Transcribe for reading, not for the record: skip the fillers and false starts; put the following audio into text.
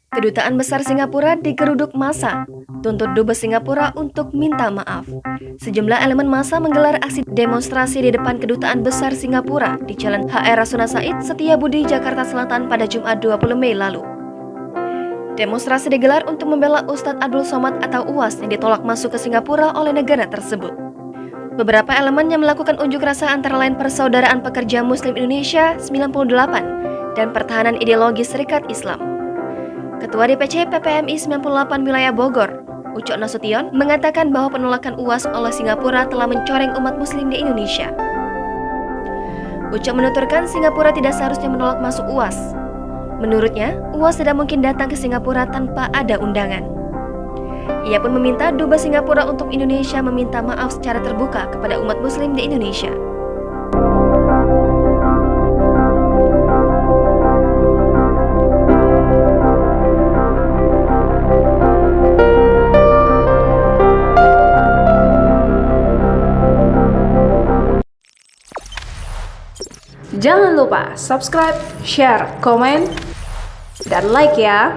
Kedutaan Besar Singapura digeruduk massa, tuntut Dubes Singapura untuk minta maaf. Sejumlah elemen massa menggelar aksi demonstrasi di depan Kedutaan Besar Singapura di Jalan HR Rasuna Said, Setiabudi, Jakarta Selatan pada Jumat 20 Mei lalu. Demonstrasi digelar untuk membela Ustadz Abdul Somad atau UAS yang ditolak masuk ke Singapura oleh negara tersebut. Beberapa elemen yang melakukan unjuk rasa antara lain Persaudaraan Pekerja Muslim Indonesia 98 dan Pertahanan Ideologi Serikat Islam. Ketua DPC PPMI 98 Wilayah Bogor, Ucok Nasution, mengatakan bahwa penolakan UAS oleh Singapura telah mencoreng umat muslim di Indonesia. Ucok menuturkan Singapura tidak seharusnya menolak masuk UAS. Menurutnya, UAS tidak mungkin datang ke Singapura tanpa ada undangan. Ia pun meminta Dubes Singapura untuk Indonesia meminta maaf secara terbuka kepada umat muslim di Indonesia. Jangan lupa subscribe, share, komen, dan like ya!